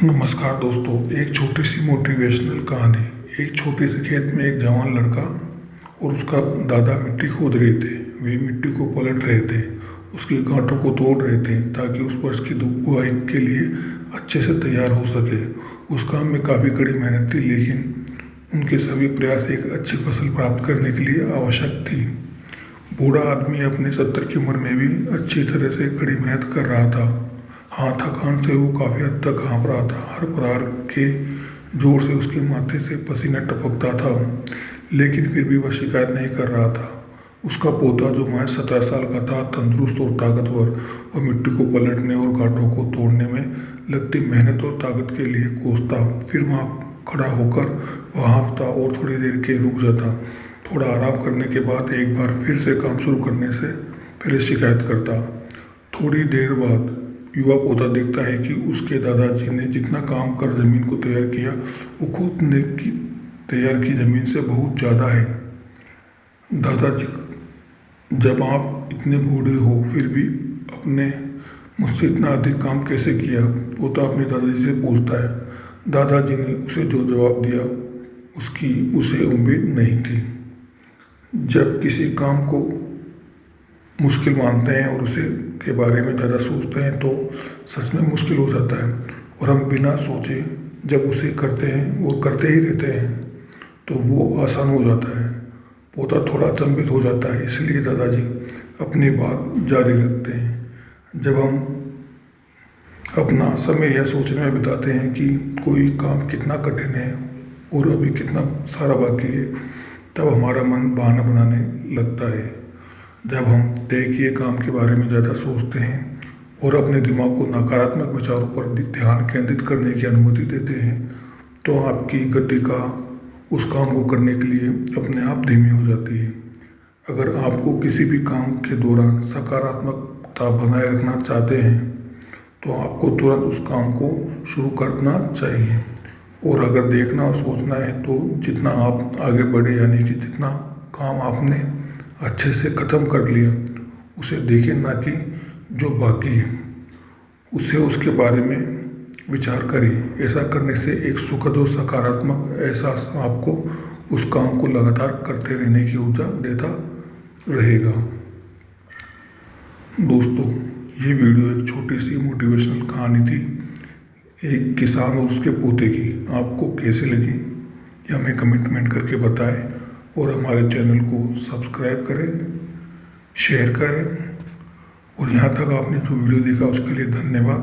नमस्कार दोस्तों, एक छोटी सी मोटिवेशनल कहानी। एक छोटे से खेत में एक जवान लड़का और उसका दादा मिट्टी खोद रहे थे। वे मिट्टी को पलट रहे थे, उसके गांठों को तोड़ रहे थे ताकि उस वर्ष की बुआई के लिए अच्छे से तैयार हो सके। उस काम में काफ़ी कड़ी मेहनत थी, लेकिन उनके सभी प्रयास एक अच्छी फसल प्राप्त करने के लिए आवश्यक थी। बूढ़ा आदमी अपने 70 की उम्र में भी अच्छी तरह से कड़ी मेहनत कर रहा था। हाँ, थकान से वो काफ़ी हद तक काँप रहा था। हर प्रहार के जोर से उसके माथे से पसीना टपकता था, लेकिन फिर भी वह शिकायत नहीं कर रहा था। उसका पोता, जो महज 17 साल का था, तंदुरुस्त और ताकतवर, वह मिट्टी को पलटने और गांठों को तोड़ने में लगती मेहनत और ताकत के लिए कोसता। फिर वहाँ खड़ा होकर वह हाँफता और थोड़ी देर के रुक जाता। थोड़ा आराम करने के बाद एक बार फिर से काम शुरू करने से फिर शिकायत करता। थोड़ी देर बाद युवा पौधा देखता है कि उसके दादाजी ने जितना काम कर जमीन को तैयार किया, वो खुद ने तैयार की जमीन से बहुत ज़्यादा है। दादाजी, जब आप इतने बूढ़े हो फिर भी अपने मुझसे इतना अधिक काम कैसे किया? पोता अपने दादाजी से पूछता है। दादाजी ने उसे जो जवाब दिया, उसकी उसे उम्मीद नहीं थी। जब किसी काम को मुश्किल मानते हैं और उसे के बारे में ज़्यादा सोचते हैं तो सच में मुश्किल हो जाता है, और हम बिना सोचे जब उसे करते हैं और करते ही रहते हैं तो वो आसान हो जाता है। पोता थोड़ा अचंभित हो जाता है, इसलिए दादाजी अपनी बात जारी रखते हैं। जब हम अपना समय यह सोचने में बिताते हैं कि कोई काम कितना कठिन है और अभी कितना सारा बाकी है, तब हमारा मन बहाना बनाने लगता है। जब हम तय किए काम के बारे में ज़्यादा सोचते हैं और अपने दिमाग को नकारात्मक विचारों पर ध्यान केंद्रित करने की अनुमति देते हैं, तो आपकी गति का उस काम को करने के लिए अपने आप धीमी हो जाती है। अगर आपको किसी भी काम के दौरान सकारात्मकता बनाए रखना चाहते हैं तो आपको तुरंत उस काम को शुरू करना चाहिए। और अगर देखना और सोचना है तो जितना आप आगे बढ़े, यानी कि जितना काम आपने अच्छे से ख़त्म कर लिया, उसे देखें, ना कि जो बाकी है उसे उसके बारे में विचार करें। ऐसा करने से एक सुखद और सकारात्मक एहसास आपको उस काम को लगातार करते रहने की ऊर्जा देता रहेगा। दोस्तों, ये वीडियो एक छोटी सी मोटिवेशनल कहानी थी, एक किसान और उसके पोते की। आपको कैसे लगी ये हमें कमेंट करके बताएं, और हमारे चैनल को सब्सक्राइब करें, शेयर करें, और यहाँ तक आपने जो वीडियो देखा उसके लिए धन्यवाद।